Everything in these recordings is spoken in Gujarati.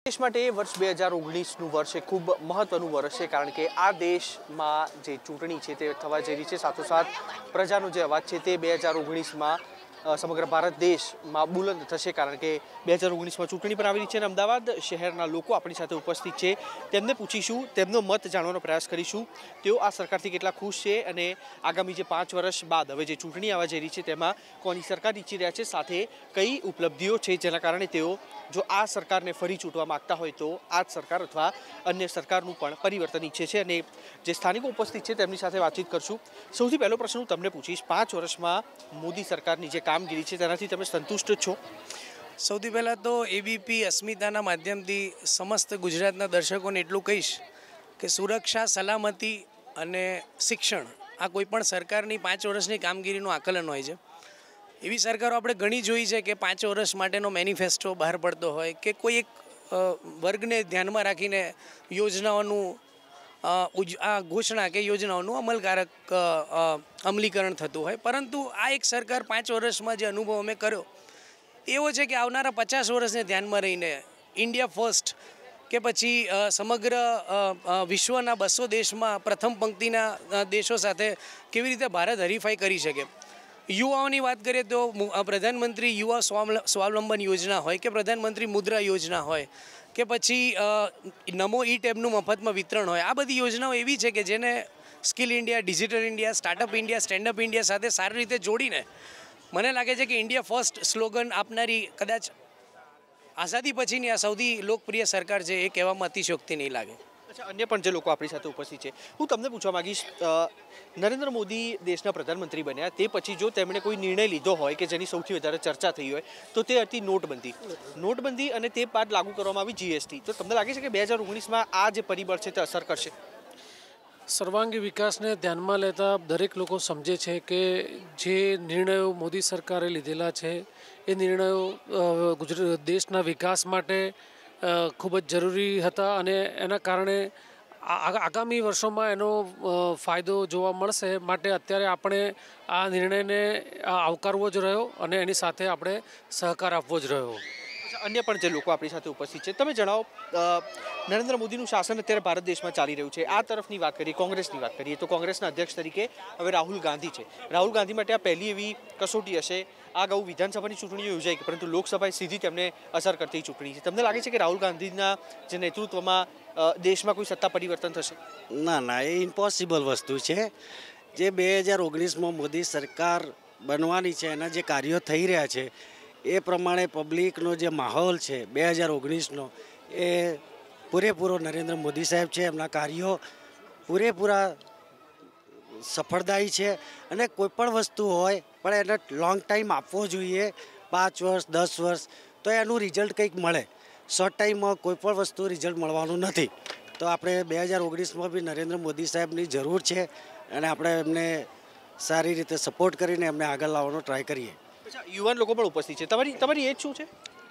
देश માટે વર્ષ 2019નું વર્ષ એ ખૂબ મહત્વનું વર્ષ છે કારણ કે આ દેશમાં જે ચૂંટણી છે તે થવા જઈ રહી છે સાથોસાથ પ્રજાનો જે અવાજ છે તે 2019માં સમગ્ર ભારત દેશમાં બુલંદ થશે કારણ કે 2019માં ચૂંટણી પર આવી રહી છે અને અમદાવાદ શહેરના લોકો આપણી સાથે ઉપસ્થિત છે તેમને પૂછીશું તેમનો મત જાણવાનો પ્રયાસ કરીશું તેઓ આ સરકારથી કેટલા ખુશ છે અને આગામી જે 5 વર્ષ બાદ હવે જે ચૂંટણી આવવા જઈ રહી છે તેમાં કોની સરકાર ઈચ્છી રહ્યા છે સાથે કઈ ઉપલબ્ધિઓ છે જેના કારણે તેઓ જો આ સરકારને ફરી ચૂંટવા માંગતા હોય તો આ જ સરકાર અથવા અન્ય સરકારનું પણ પરિવર્તન ઈચ્છે છે અને જે સ્થાનિકો ઉપસ્થિત છે તેમની સાથે વાતચીત કરશું સૌથી પહેલો પ્રશ્ન હું તમને પૂછીશ 5 વર્ષમાં મોદી સરકારની જે કામગીરી છે તેનાથી તમે સંતુષ્ટ છો? સૌથી પહેલાં તો એબીપી અસ્મિતાના માધ્યમથી સમસ્ત ગુજરાતના દર્શકોને એટલું કહીશ કે સુરક્ષા સલામતી અને શિક્ષણ આ કોઈપણ સરકારની 5 વર્ષની કામગીરીનું આકલન હોય છે. એવી સરકારો આપણે ઘણી જોઈ છે કે 5 વર્ષ માટેનો મેનિફેસ્ટો બહાર પડતો હોય કે કોઈ એક વર્ગને ધ્યાનમાં રાખીને યોજનાઓનું આ ઘોષણા કે યોજનાઓનું અમલકારક અમલીકરણ થતું હોય, પરંતુ આ એક સરકાર 5 વર્ષમાં જે અનુભવ અમે કર્યો એવો છે કે આવનારા 50 વર્ષને ધ્યાનમાં રહીને ઇન્ડિયા ફર્સ્ટ કે પછી સમગ્ર વિશ્વના 200 દેશમાં પ્રથમ પંક્તિના દેશો સાથે કેવી રીતે ભારત હરીફાઈ કરી શકે. યુવાઓની વાત કરીએ તો પ્રધાનમંત્રી યુવા સ્વાવલંબન યોજના હોય કે પ્રધાનમંત્રી મુદ્રા યોજના હોય કે પછી નમો ઈ ટેબનું મફતમાં વિતરણ હોય, આ બધી યોજનાઓ એવી છે કે જેને skill India, digital India, startup India, standup India સાથે સારી રીતે જોડીને મને લાગે છે કે ઇન્ડિયા ફર્સ્ટ સ્લોગન આપનારી કદાચ આઝાદી પછીની આ સૌથી લોકપ્રિય સરકાર છે એ કહેવામાં અતિશયોક્તિ નહીં લાગે. અચ્છા, અન્ય પણ જે લોકો આપણી સાથે ઉપસ્થિત છે હું તમને પૂછવા માગીશ નરેન્દ્ર મોદી દેશના પ્રધાનમંત્રી બન્યા તે પછી જો તેમણે કોઈ નિર્ણય લીધો હોય કે જેની સૌથી વધારે ચર્ચા થઈ હોય તો તે હતી નોટબંધી અને તે બાદ લાગુ કરવામાં આવી જીએસટી. તો તમને લાગે છે કે 2019માં આ જે પરિબળ છે તે અસર કરશે? સર્વાંગી વિકાસને ધ્યાનમાં લેતા દરેક લોકો સમજે છે કે જે નિર્ણયો મોદી સરકારે લીધેલા છે એ નિર્ણયો દેશના વિકાસ માટે ખૂબ જ જરૂરી હતા અને એના કારણે આગામી વર્ષોમાં એનો ફાયદો જોવા મળશે. માટે અત્યારે આપણે આ નિર્ણયને આવકારવો જ રહ્યો અને એની સાથે આપણે સહકાર આપવો જ રહ્યો. અન્ય પણ જે લોકો આપણી સાથે ઉપસ્થિત છે તમે જણાવો, નરેન્દ્ર મોદીનું શાસન અત્યારે ભારત દેશમાં ચાલી રહ્યું છે. આ તરફની વાત કરીએ, કોંગ્રેસની વાત કરીએ તો કોંગ્રેસના અધ્યક્ષ તરીકે હવે રાહુલ ગાંધી છે. રાહુલ ગાંધી માટે આ પહેલી એવી કસોટી હશે. આ અગાઉ વિધાનસભાની ચૂંટણીઓ યોજાઈ ગઈ પરંતુ લોકસભાએ સીધી તેમને અસર કરતી ચૂંટણી છે. તમને લાગે છે કે રાહુલ ગાંધીના જે નેતૃત્વમાં દેશમાં કોઈ સત્તા પરિવર્તન થશે? ના, એ ઇમ્પોસિબલ વસ્તુ છે. જે 2019માં મોદી સરકાર બનવાની છે એના જે કાર્યો થઈ રહ્યા છે એ પ્રમાણે પબ્લિકનો જે માહોલ છે 2019નો એ પૂરેપૂરો નરેન્દ્ર મોદી સાહેબ છે. એમના કાર્યો પૂરેપૂરા સફળદાયી છે અને કોઈપણ વસ્તુ હોય પણ એને લોંગ ટાઈમ આપવો જોઈએ, 5 વર્ષ 10 વર્ષ, તો એનું રિઝલ્ટ કંઈક મળે. શોર્ટ ટાઈમમાં કોઈપણ વસ્તુ રિઝલ્ટ મળવાનું નથી. તો આપણે 2019માં બી નરેન્દ્ર મોદી સાહેબની જરૂર છે અને આપણે એમને સારી રીતે સપોર્ટ કરીને એમને આગળ લાવવાનો ટ્રાય કરીએ. અચ્છા, યુવાન લોકો પણ ઉપસ્થિત છે. તમારી એજ શું છે?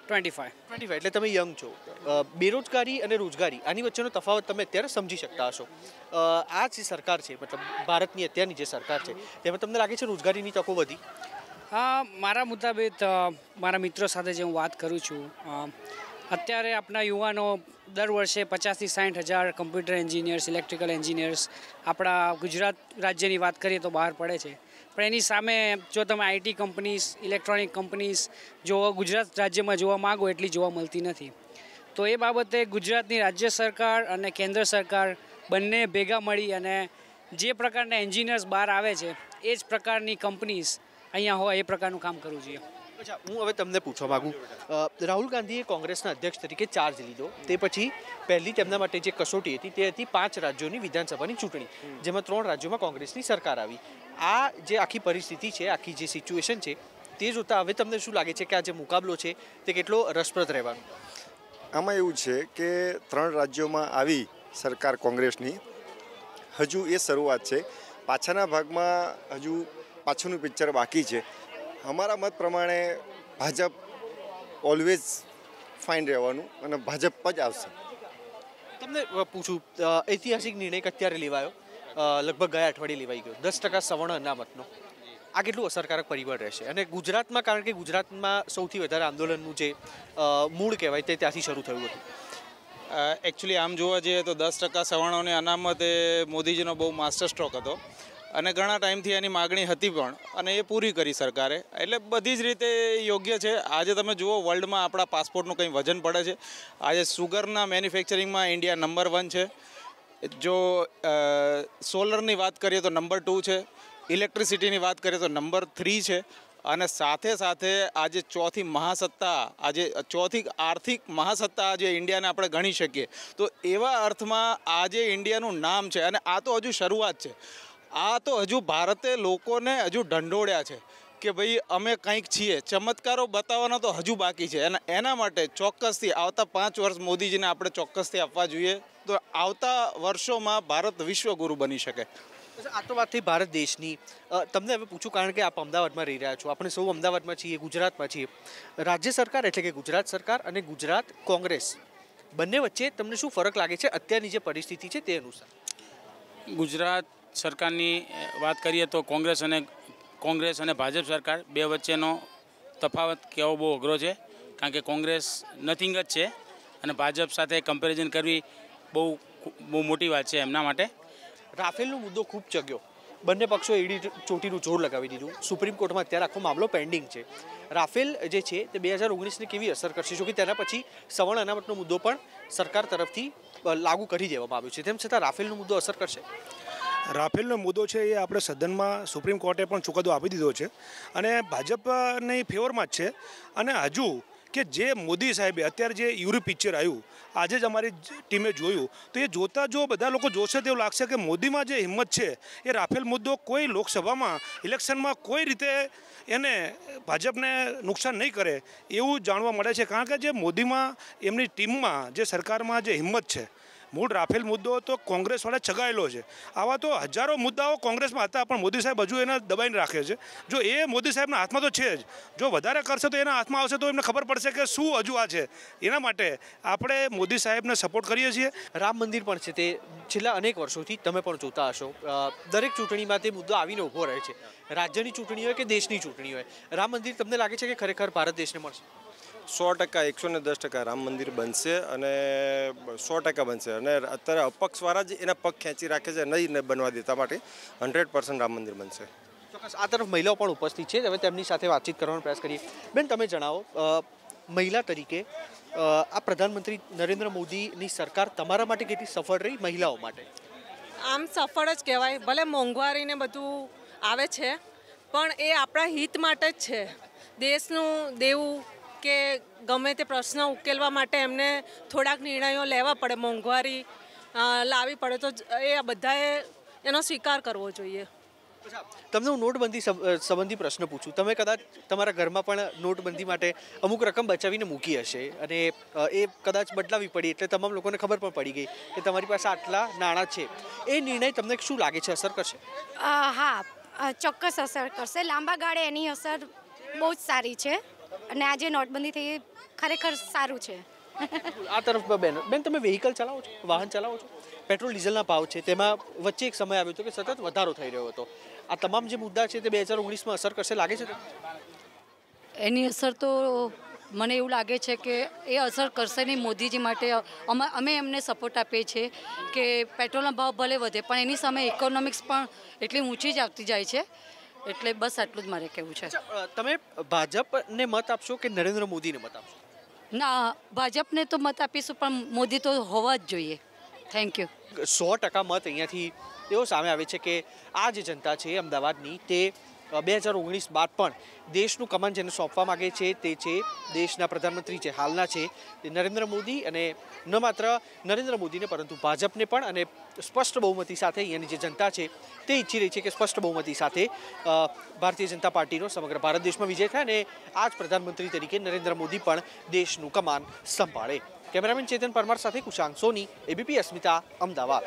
25 એટલે તમે યંગ છો. બેરોજગારી અને રોજગારી આની વચ્ચેનો તફાવત તમે અત્યારે સમજી શકતા હશો. આ જે સરકાર છે મતલબ ભારતની અત્યારની જે સરકાર છે તેમાં તમને લાગે છે રોજગારીની તકો વધી? હા, મારા મુતાબિક મારા મિત્રો સાથે જે હું વાત કરું છું અત્યારે આપણા યુવાનો દર વર્ષે 50 થી 60 હજાર કમ્પ્યુટર એન્જિનિયર્સ, ઇલેક્ટ્રિકલ એન્જિનિયર્સ આપણા ગુજરાત રાજ્યની વાત કરીએ તો બહાર પડે છે. પણ એની સામે જો તમે આઈટી કંપનીઝ, ઇલેક્ટ્રોનિક કંપનીઝ જો ગુજરાત રાજ્યમાં જોવા માગો એટલી જોવા મળતી નથી. તો એ બાબતે ગુજરાતની રાજ્ય સરકાર અને કેન્દ્ર સરકાર બંને ભેગા મળી અને જે પ્રકારના એન્જિનિયર્સ બહાર આવે છે એ જ પ્રકારની કંપનીઝ અહીંયા હોય એ પ્રકારનું કામ કરવું જોઈએ. અચ્છા, હું હવે તમને પૂછવા માગું, રાહુલ ગાંધીએ કોંગ્રેસના અધ્યક્ષ તરીકે ચાર્જ લીધો તે પછી પહેલી તેમના માટે જે કસોટી હતી તે હતી 5 રાજ્યોની વિધાનસભાની ચૂંટણી જેમાં 3 રાજ્યોમાં કોંગ્રેસની સરકાર આવી. આ જે આખી પરિસ્થિતિ છે, આખી જે સિચ્યુએશન છે તે જોતાં હવે તમને શું લાગે છે કે આ જે મુકાબલો છે તે કેટલો રસપ્રદ રહેવાનો? આમાં એવું છે કે 3 રાજ્યોમાં આવી સરકાર કોંગ્રેસની, હજુ એ શરૂઆત છે. પાછળના ભાગમાં હજુ પાછળનું પિક્ચર બાકી છે. અમારા મત પ્રમાણે ભાજપ ઓલવેઝ ફાઇન રહેવાનું અને ભાજપ જ આવશે. તમને પૂછું, ઐતિહાસિક નિર્ણય અત્યારે લેવાયો, લગભગ ગયા અઠવાડિયે લેવાઈ ગયો, 10% સવર્ણ અનામતનો. આ કેટલું અસરકારક પરિબળ રહેશે? અને ગુજરાતમાં, કારણ કે ગુજરાતમાં સૌથી વધારે આંદોલનનું જે મૂળ કહેવાય તે ત્યાંથી શરૂ થયું હતું, એકચ્યુઅલી આમ જોવા જઈએ તો 10% સવર્ણોની અનામત એ મોદીજીનો બહુ માસ્ટર સ્ટ્રોક હતો અને ઘણા ટાઈમથી એની માગણી હતી પણ અને એ પૂરી કરી સરકારે, એટલે બધી જ રીતે યોગ્ય છે. આજે તમે જુઓ વર્લ્ડમાં આપણા પાસપોર્ટનું કંઈ વજન પડે છે. આજે સુગરના મેન્યુફેક્ચરિંગમાં ઇન્ડિયા નંબર 1 છે. જો સોલરની વાત કરીએ તો નંબર 2 છે, ઇલેક્ટ્રિસિટીની વાત કરીએ તો નંબર 3 છે અને સાથે સાથે આજે ચોથી આર્થિક મહાસત્તા આજે ઇન્ડિયાને આપણે ગણી શકીએ. તો એવા અર્થમાં આજે ઇન્ડિયાનું નામ છે અને આ તો હજુ શરૂઆત છે. આ તો હજુ ભારતે લોકોને હજુ ઢંઢોળ્યા છે કે ભાઈ અમે કંઈક છીએ. ચમત્કારો બતાવવાના તો હજુ બાકી છે અને એના માટે ચોક્કસથી આવતા 5 વર્ષ મોદીજીને આપણે ચોક્કસથી આપવા જોઈએ. તો આવતા વર્ષોમાં ભારત વિશ્વગુરુ બની શકે. આ તો વાત થઈ ભારત દેશની. તમને હવે પૂછું, કારણ કે આપ અમદાવાદમાં રહી રહ્યા છો, આપણે સૌ અમદાવાદમાં છીએ, ગુજરાતમાં છીએ. રાજ્ય સરકાર એટલે કે ગુજરાત સરકાર અને ગુજરાત કોંગ્રેસ બંને વચ્ચે તમને શું ફરક લાગે છે અત્યારની જે પરિસ્થિતિ છે તે અનુસાર? ગુજરાત સરકારની વાત કરીએ તો કોંગ્રેસ અને ભાજપ સરકાર બે વચ્ચેનો તફાવત કહેવો બહુ અઘરો છે, કારણ કે કોંગ્રેસ નથિંગ જ છે અને ભાજપ સાથે કમ્પેરિઝન કરવી બહુ મોટી વાત છે એમના માટે. રાફેલનો મુદ્દો ખૂબ ચગ્યો. બંને પક્ષો એડી ચોટીનું જોર લગાવી દીધું. સુપ્રીમ કોર્ટમાં અત્યારે આખો મામલો પેન્ડિંગ છે. રાફેલ જે છે તે 2019ને કેવી અસર કરશે? જો કે તેના પછી સવર્ણ અનામતનો મુદ્દો પણ સરકાર તરફથી લાગુ કરી દેવામાં આવ્યો છે. તેમ છતાં રાફેલનો મુદ્દો અસર કરશે? રાફેલનો મુદ્દો છે એ આપણે સદનમાં સુપ્રીમ કોર્ટે પણ ચુકાદો આપી દીધો છે અને ભાજપની ફેવરમાં જ છે. અને હજુ કે જે મોદી સાહેબે અત્યારે જે યુરી પિક્ચર આવ્યું આજે જ અમારી ટીમે જોયું, તો એ જોતાં જો બધા લોકો જોશે તેવું લાગશે કે મોદીમાં જે હિંમત છે એ રાફેલ મુદ્દો કોઈ લોકસભામાં ઇલેક્શનમાં કોઈ રીતે એને ભાજપને નુકસાન નહીં કરે એવું જાણવા મળે છે. કારણ કે જે મોદીમાં એમની ટીમમાં જે સરકારમાં જે હિંમત છે, મૂળ રાફેલ મુદ્દો તો કોંગ્રેસવાળા ચગાયેલો છે. આવા તો હજારો મુદ્દાઓ કોંગ્રેસમાં હતા પણ મોદી સાહેબ હજુ એને દબાઈને રાખે છે. જો એ મોદી સાહેબના હાથમાં તો છે જ, જો વધારે કરશે તો એના હાથમાં આવશે તો એમને ખબર પડશે કે શું હજુ આ છે. એના માટે આપણે મોદી સાહેબને સપોર્ટ કરીએ છીએ. રામ મંદિર પણ છે તે છેલ્લા અનેક વર્ષોથી તમે પણ જોતા હશો, દરેક ચૂંટણીમાં તે મુદ્દો આવીને ઊભો રહે છે. રાજ્યની ચૂંટણી હોય કે દેશની ચૂંટણી હોય, રામ મંદિર તમને લાગે છે કે ખરેખર ભારત દેશને મળશે? 100%, 110% રામ મંદિર બનશે અને 100% બનશે. અને અત્યારે અપક્ષવાળા જ એના પગ ખેંચી રાખે છે નહીં બનવા દેતા માટે 100% રામ મંદિર બનશે. ચોક્કસ. આ તરફ મહિલાઓ પણ ઉપસ્થિત છે, હવે તેમની સાથે વાતચીત કરવાનો પ્રયાસ કરીએ. બેન, તમે જણાવો, મહિલા તરીકે આ પ્રધાનમંત્રી નરેન્દ્ર મોદીની સરકાર તમારા માટે કેટલી સફળ રહી મહિલાઓ માટે? આમ સફળ જ કહેવાય. ભલે મોંઘવારીને બધું આવે છે પણ એ આપણા હિત માટે જ છે. દેશનું દેવું કે ગમે તે પ્રશ્ન ઉકેલવા માટે એમને થોડાક નિર્ણયો લેવા પડે, મોંઘવારી લાવવી પડે, તો એ બધાએ એનો સ્વીકાર કરવો જોઈએ. તમને હું નોટબંધી સંબંધી પ્રશ્ન પૂછું. તમે કદાચ તમારા ઘરમાં પણ નોટબંધી માટે અમુક રકમ બચાવીને મૂકી હશે અને એ કદાચ બદલાવી પડી એટલે તમામ લોકોને ખબર પણ પડી ગઈ કે તમારી પાસે આટલા નાણાં છે. એ નિર્ણય તમને શું લાગે છે અસર કરશે? હા, ચોક્કસ અસર કરશે. લાંબા ગાળે એની અસર બહુ જ સારી છે અને આજે નોટબંધી થઈ ખરેખર સારું છે. આ તરફ બેન, તમે વ્હીકલ ચલાવો છો, વાહન ચલાવો છો? પેટ્રોલ ડીઝલના ભાવ છે તેમાં વચ્ચે એક સમય આવ્યો હતો કે સતત વધારો થઈ રહ્યો હતો. આ તમામ જે મુદ્દા છે તે 2019માં અસર કરશે લાગે છે? એની અસર તો મને એવું લાગે છે કે એ અસર કરશે નહીં. મોદીજી માટે અમે એમને સપોર્ટ આપીએ છીએ કે પેટ્રોલના ભાવ ભલે વધે પણ એની સામે ઇકોનોમિક્સ પણ એટલી ઊંચી જ આવતી જાય છે. એટલે બસ આટલું જ મારે કહેવું છે. તમે ભાજપને મત આપશો કે નરેન્દ્ર મોદીને મત આપશો? ના, ભાજપને તો મત આપીશું પણ મોદી તો હોવા જ જોઈએ. Thank you. 100% મત અહીંયાથી એવો સામે આવે છે કે આ જે જનતા છે અમદાવાદની તે 2019 બાદ પણ દેશનું કમાન જેને સોંપવા માગે છે તે છે દેશના પ્રધાનમંત્રી જે હાલના છે તે નરેન્દ્ર મોદી, અને ન માત્ર નરેન્દ્ર મોદીને પરંતુ ભાજપને પણ. અને સ્પષ્ટ બહુમતી સાથે અહીંયાની જે જનતા છે તે ઈચ્છી રહી છે કે સ્પષ્ટ બહુમતી સાથે ભારતીય જનતા પાર્ટીનો સમગ્ર ભારત દેશમાં વિજય થાય અને આ જ પ્રધાનમંત્રી તરીકે નરેન્દ્ર મોદી પણ દેશનું કમાન સંભાળે. કેમેરામેન ચેતન પરમાર સાથે કુશાંક સોની, ABP અસ્મિતા, અમદાવાદ.